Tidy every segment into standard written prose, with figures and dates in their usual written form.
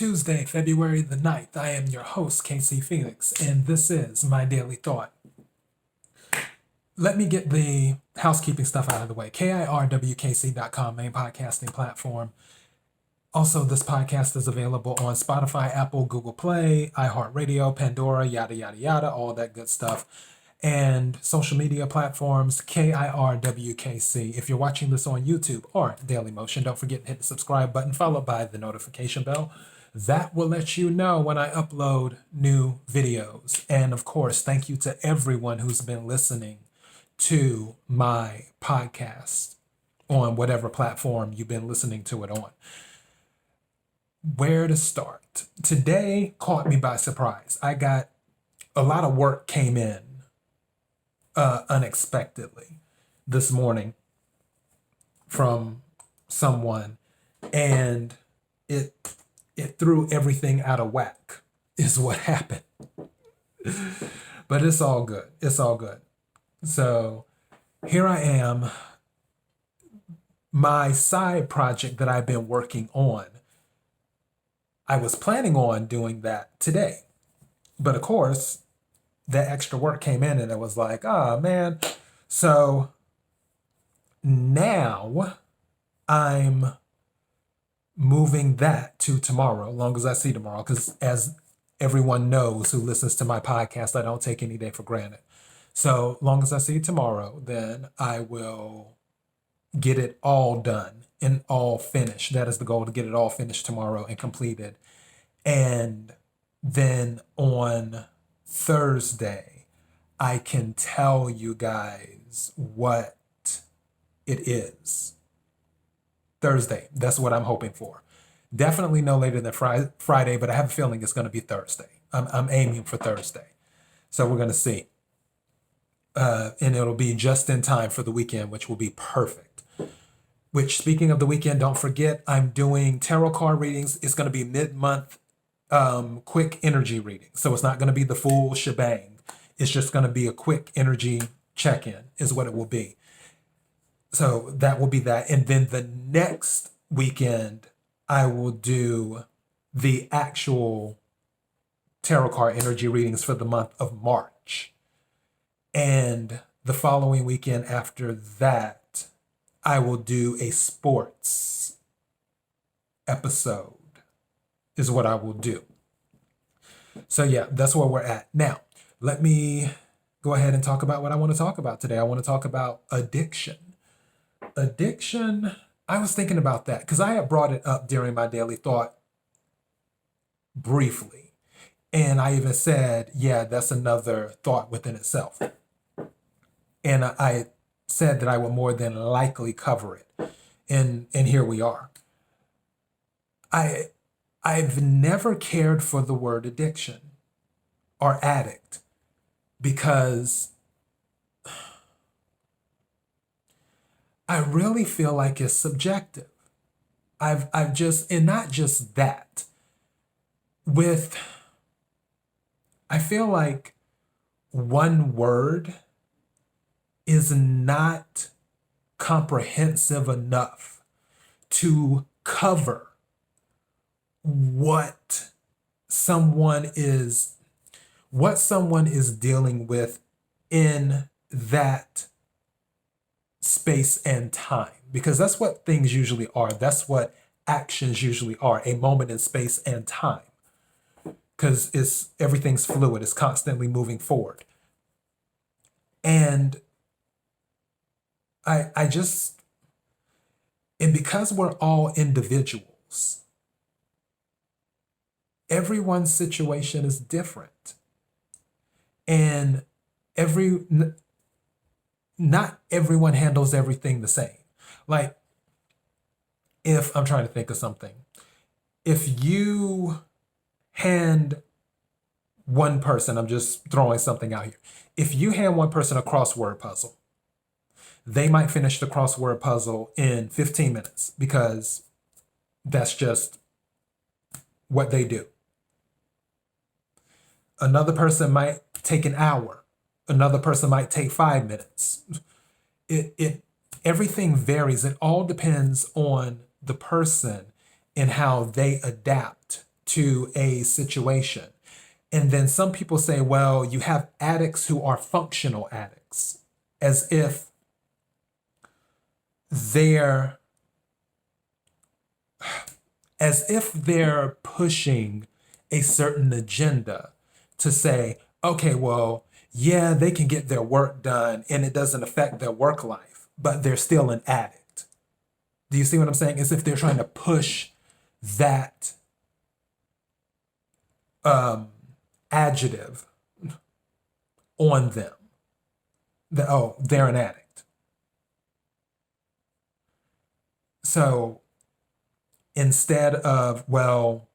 Tuesday, February the 9th. I am your host, KC Phoenix, and this is my daily thought. Let me get the housekeeping stuff out of the way. KIRWKC.com, main podcasting platform. Also, this podcast is available on Spotify, Apple, Google Play, iHeartRadio, Pandora, yada, yada, yada, all that good stuff. And social media platforms, KIRWKC. If you're watching this on YouTube or Dailymotion, don't forget to hit the subscribe button followed by the notification bell. That will let you know when I upload new videos. And of course, thank you to everyone who's been listening to my podcast on whatever platform you've been listening to it on. Where to start? Today caught me by surprise. I got a lot of work came in unexpectedly this morning from someone, and it threw everything out of whack is what happened. But it's all good. It's all good. So here I am. My side project that I've been working on, I was planning on doing that today. But of course, that extra work came in and it was like, oh man. So now I'm moving that to tomorrow, long as I see tomorrow, because as everyone knows who listens to my podcast, I don't take any day for granted. So long as I see tomorrow, then I will get it all done and all finished. That is the goal, to get it all finished tomorrow and completed. And then on Thursday, I can tell you guys what it is. Thursday, that's what I'm hoping for. Definitely no later than Friday, but I have a feeling it's going to be Thursday. I'm aiming for Thursday. So we're going to see. And it'll be just in time for the weekend, which will be perfect. Which, speaking of the weekend, don't forget, I'm doing tarot card readings. It's going to be mid-month quick energy reading. So it's not going to be the full shebang. It's just going to be a quick energy check-in is what it will be. So that will be that. And then the next weekend, I will do the actual tarot card energy readings for the month of March. And the following weekend after that, I will do a sports episode is what I will do. So yeah, that's where we're at. Now, let me go ahead and talk about what I want to talk about today. I want to talk about addiction. Addiction, I was thinking about that because I had brought it up during my daily thought briefly. And I even said, yeah, that's another thought within itself. And I said that I would more than likely cover it. And here we are. I've never cared for the word addiction or addict because I really feel like it's subjective. I've just, and not just that, I feel like one word is not comprehensive enough to cover what someone is dealing with in that space and time, because that's what things usually are. That's what actions usually are, a moment in space and time, because everything's fluid. It's constantly moving forward. And I just, and because we're all individuals, everyone's situation is different. And not everyone handles everything the same. Like, if I'm trying to think of something, if you hand one person, I'm just throwing something out here. If you hand one person a crossword puzzle, they might finish the crossword puzzle in 15 minutes because that's just what they do. Another person might take an hour. Another person might take 5 minutes. Everything varies. It all depends on the person and how they adapt to a situation. And then some people say, well, you have addicts who are functional addicts, as if they're pushing a certain agenda to say, okay, well, yeah, they can get their work done and it doesn't affect their work life, but they're still an addict. Do you see what I'm saying? As if they're trying to push that adjective on them. That, oh, they're an addict. So instead of, well,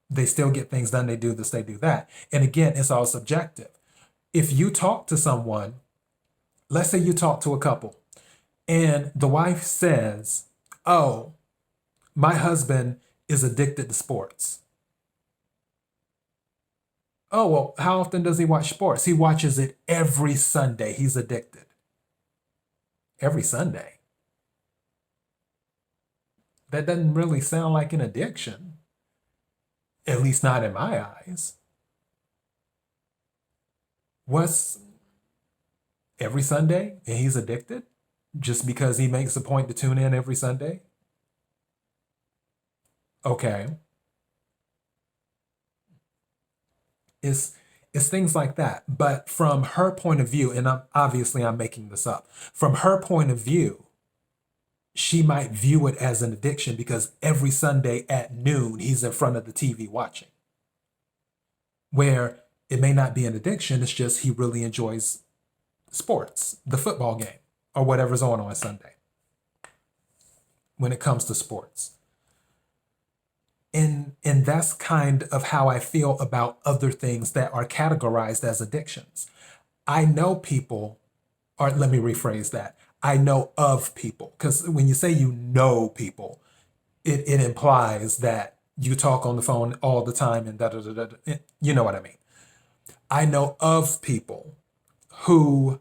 they still get things done, they do this, they do that. And again, it's all subjective. If you talk to someone, let's say you talk to a couple, and the wife says, oh, my husband is addicted to sports. Oh, well, how often does he watch sports? He watches it every Sunday. He's addicted. Every Sunday. That doesn't really sound like an addiction. At least not in my eyes. What's every Sunday and he's addicted? Just because he makes a point to tune in every Sunday? Okay. It's things like that. But from her point of view, and I'm making this up, from her point of view, she might view it as an addiction because every Sunday at noon, he's in front of the TV watching. Where it may not be an addiction, it's just he really enjoys sports, the football game, or whatever's on Sunday when it comes to sports. And that's kind of how I feel about other things that are categorized as addictions. I know people, or let me rephrase that. I know of people, because when you say you know people, it implies that you talk on the phone all the time and da-da-da-da. You know what I mean. I know of people who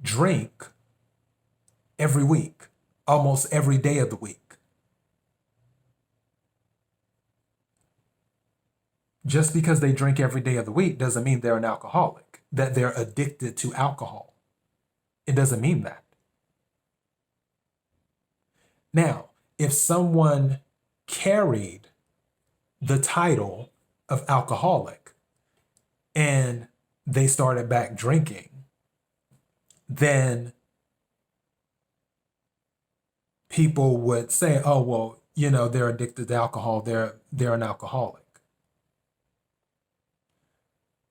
drink every week, almost every day of the week. Just because they drink every day of the week doesn't mean they're an alcoholic, that they're addicted to alcohol. It doesn't mean that. Now, if someone carried the title of alcoholic and they started back drinking, then people would say, oh, well, they're addicted to alcohol. They're an alcoholic.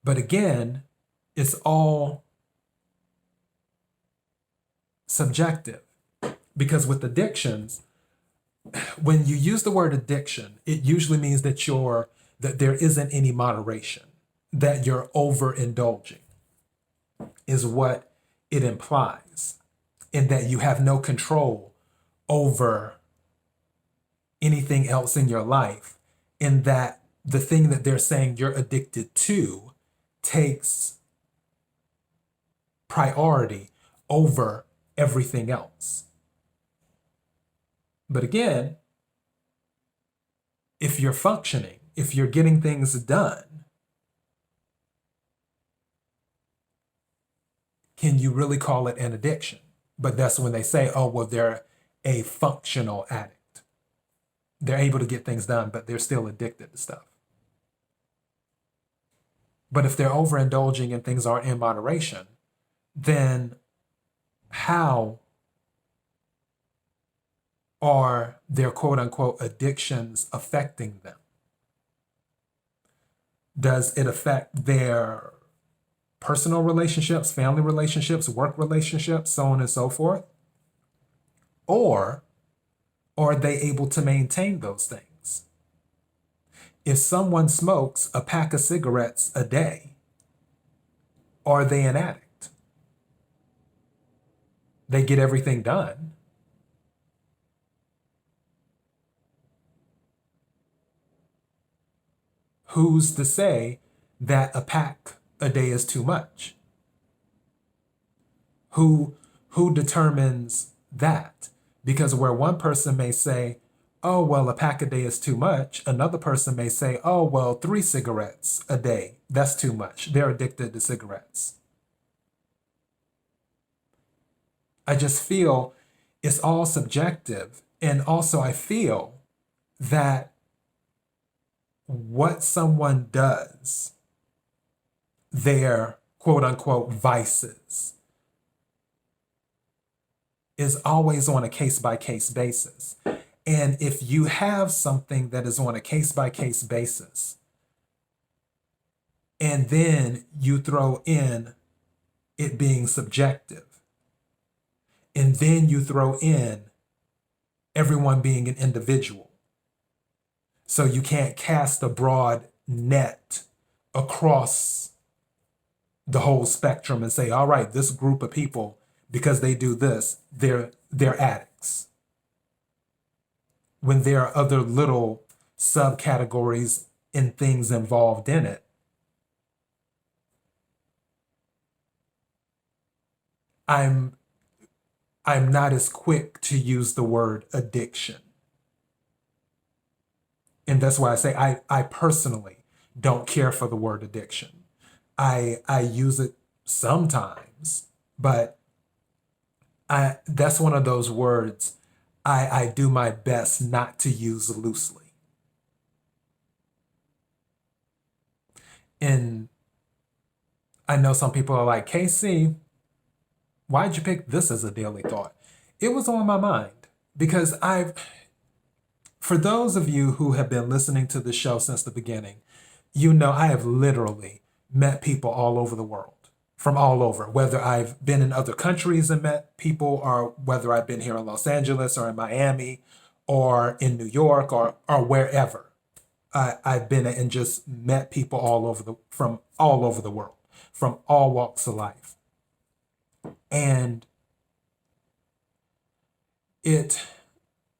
But again, it's all subjective, because with addictions, when you use the word addiction, it usually means that there isn't any moderation, that you're overindulging, is what it implies, and that you have no control over anything else in your life, and that the thing that they're saying you're addicted to takes priority over everything else. But again, if you're functioning, if you're getting things done, can you really call it an addiction? But that's when they say, oh, well, they're a functional addict. They're able to get things done, but they're still addicted to stuff. But if they're overindulging and things aren't in moderation, then how are their quote unquote addictions affecting them? Does it affect their personal relationships, family relationships, work relationships, so on and so forth? Or are they able to maintain those things? If someone smokes a pack of cigarettes a day, are they an addict? They get everything done. Who's to say that a pack a day is too much? Who determines that? Because where one person may say, oh, well, a pack a day is too much. Another person may say, oh, well, 3 cigarettes a day, that's too much. They're addicted to cigarettes. I just feel it's all subjective. And also, I feel that what someone does, their quote unquote vices, is always on a case by case basis. And if you have something that is on a case by case basis, and then you throw in it being subjective, and then you throw in everyone being an individual, so you can't cast a broad net across the whole spectrum and say, all right, this group of people, because they do this, they're addicts. When there are other little subcategories and things involved in it. I'm not as quick to use the word addiction. And that's why I say I personally don't care for the word addiction. I use it sometimes, but that's one of those words I do my best not to use loosely. And I know some people are like, KC, why'd you pick this as a daily thought? It was on my mind because for those of you who have been listening to the show since the beginning, you know I have literally met people all over the world, from all over, whether I've been in other countries and met people, or whether I've been here in Los Angeles or in Miami or in New York or wherever. I've been and just met people from all over the world, from all walks of life. And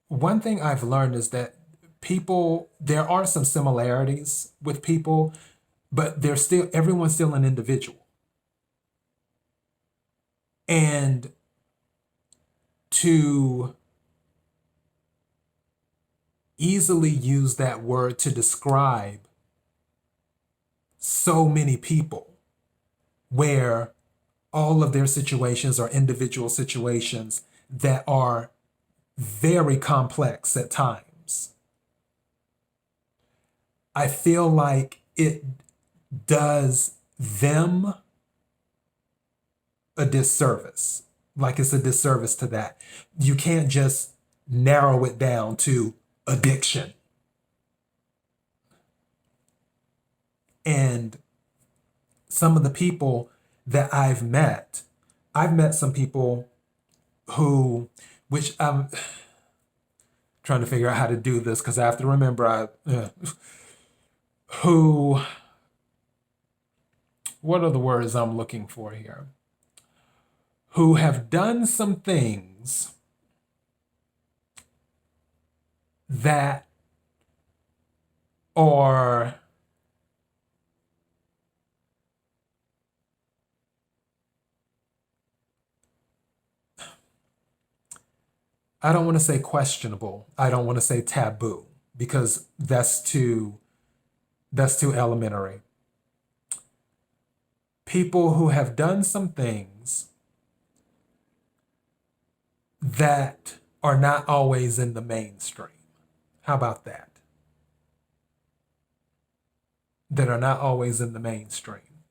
one thing I've learned is that there are some similarities with people, but everyone's still an individual. And to easily use that word to describe so many people where all of their situations are individual situations that are very complex at times. I feel like it does them a disservice. Like it's a disservice to that. You can't just narrow it down to addiction. And some of the people that I've met some people which I'm trying to figure out how to do this because I have to remember what are the words I'm looking for here? Who have done some things that are I don't want to say questionable. I don't want to say taboo because that's too elementary. People who have done some things that are not always in the mainstream. How about that? That are not always in the mainstream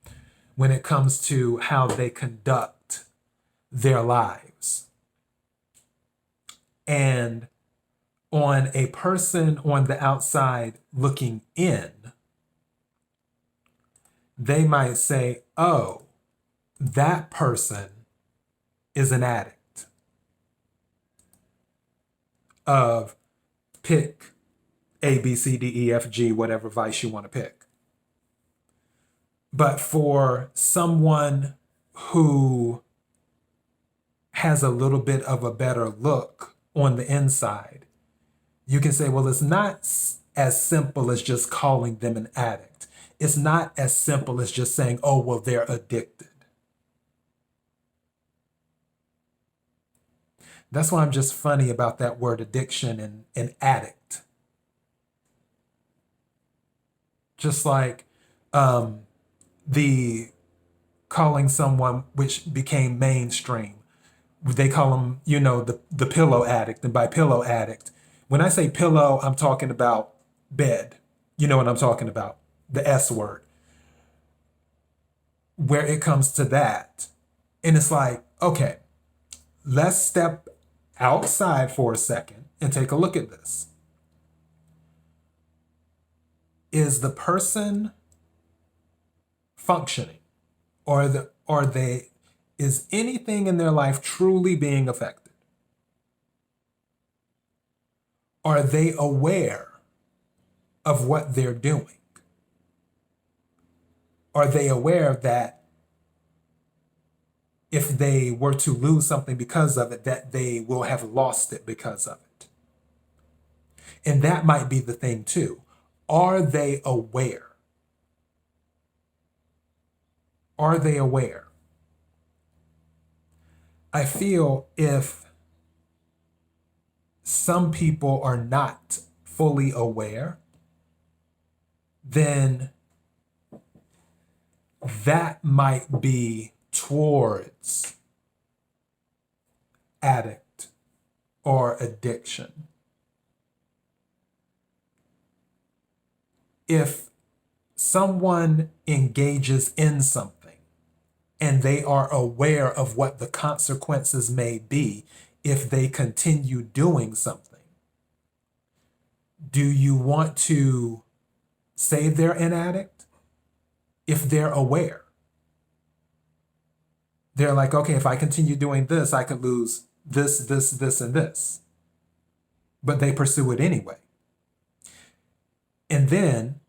when it comes to how they conduct their lives. And on a person on the outside looking in, they might say, oh, that person is an addict. Of pick A, B, C, D, E, F, G, whatever vice you want to pick. But for someone who has a little bit of a better look on the inside, you can say, well, it's not as simple as just calling them an addict. It's not as simple as just saying, oh, well, they're addicted. That's why I'm just funny about that word addiction and addict. Just like the calling someone, which became mainstream. They call them, the pillow addict. And by pillow addict, when I say pillow, I'm talking about bed. You know what I'm talking about? The S word. Where it comes to that. And it's like, okay, let's step outside for a second and take a look at this. Is the person functioning? Is anything in their life truly being affected? Are they aware of what they're doing? Are they aware that if they were to lose something because of it, that they will have lost it because of it? And that might be the thing too. Are they aware? Are they aware? I feel if some people are not fully aware, then that might be towards addict or addiction. If someone engages in something and they are aware of what the consequences may be if they continue doing something, do you want to say they're an addict? If they're aware, they're like, okay, if I continue doing this, I could lose this, this, and this. But they pursue it anyway. And then,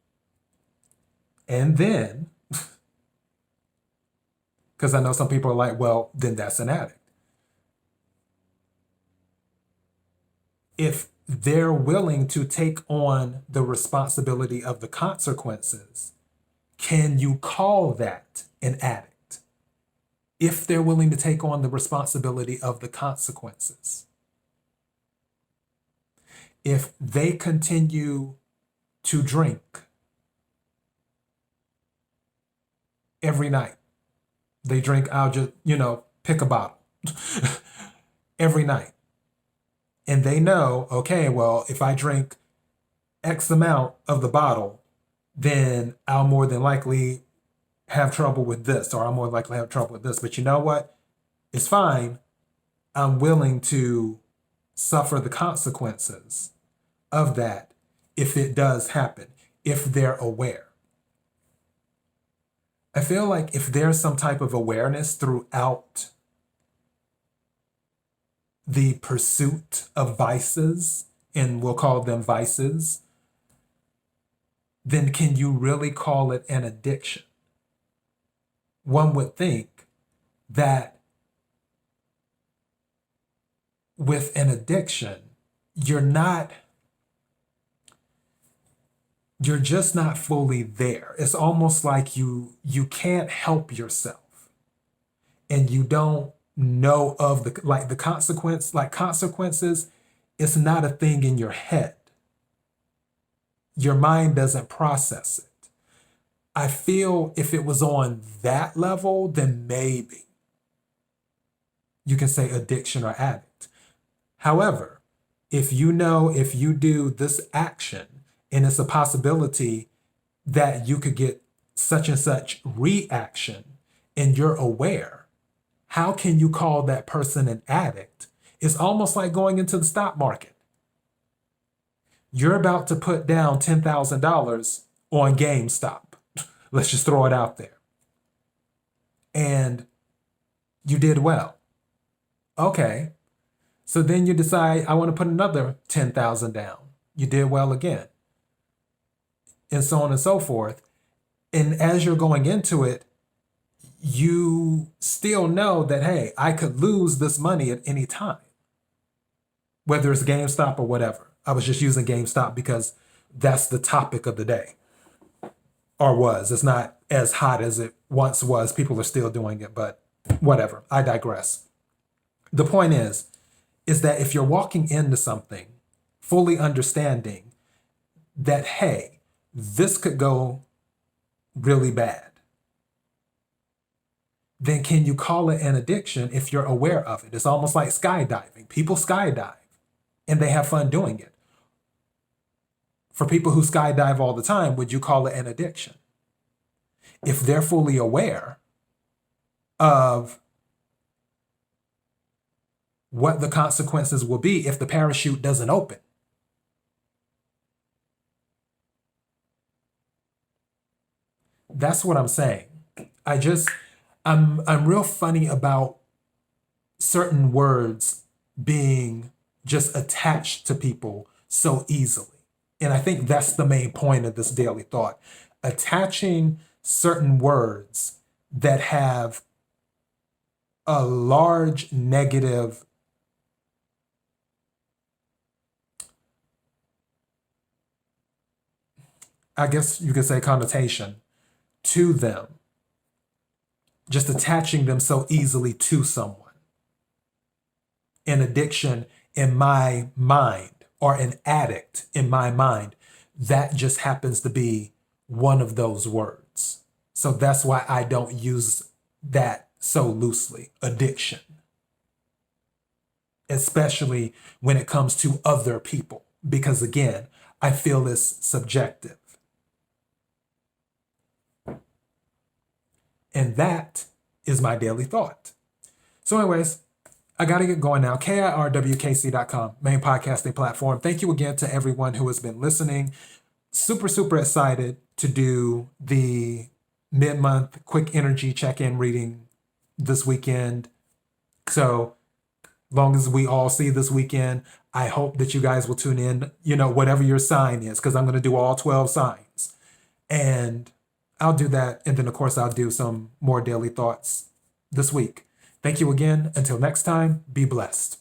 because I know some people are like, well, then that's an addict. If they're willing to take on the responsibility of the consequences, can you call that an addict? If they're willing to take on the responsibility of the consequences. If they continue to drink every night, they drink, I'll just, pick a bottle every night. And they know, okay, well, if I drink X amount of the bottle, then I'll more than likely have trouble with this, or I'll more likely have trouble with this. But you know what? It's fine. I'm willing to suffer the consequences of that if it does happen, if they're aware. I feel like if there's some type of awareness throughout the pursuit of vices, and we'll call them vices, then can you really call it an addiction? One would think that with an addiction, you're just not fully there. It's almost like you can't help yourself, and you don't know of the consequences. It's not a thing in your head. Your mind doesn't process it. I feel if it was on that level, then maybe you can say addiction or addict. However, if you do this action and it's a possibility that you could get such and such reaction and you're aware, how can you call that person an addict? It's almost like going into the stock market. You're about to put down $10,000 on GameStop. Let's just throw it out there. And you did well. Okay. So then you decide, I want to put another 10,000 down. You did well again. And so on and so forth. And as you're going into it, you still know that, hey, I could lose this money at any time, whether it's GameStop or whatever. I was just using GameStop because that's the topic of the day, or was. It's not as hot as it once was. People are still doing it, but whatever. I digress. The point is, is that if you're walking into something fully understanding that, hey, this could go really bad, then can you call it an addiction if you're aware of it? It's almost like skydiving. People skydive and they have fun doing it. For people who skydive all the time, would you call it an addiction? If they're fully aware of what the consequences will be if the parachute doesn't open. That's what I'm saying. I'm real funny about certain words being just attached to people so easily. And I think that's the main point of this daily thought. Attaching certain words that have a large negative I guess you could say connotation to them, just attaching them so easily to someone. An addiction in my mind, or an addict in my mind, that just happens to be one of those words. So that's why I don't use that so loosely, addiction. Especially when it comes to other people, because again, I feel it's subjective. And that is my daily thought. So anyways, I got to get going now. KIRWKC.com, main podcasting platform. Thank you again to everyone who has been listening. Super, super excited to do the mid-month quick energy check-in reading this weekend. So long as we all see this weekend, I hope that you guys will tune in, whatever your sign is, because I'm going to do all 12 signs. And I'll do that. And then, of course, I'll do some more daily thoughts this week. Thank you again. Until next time, be blessed.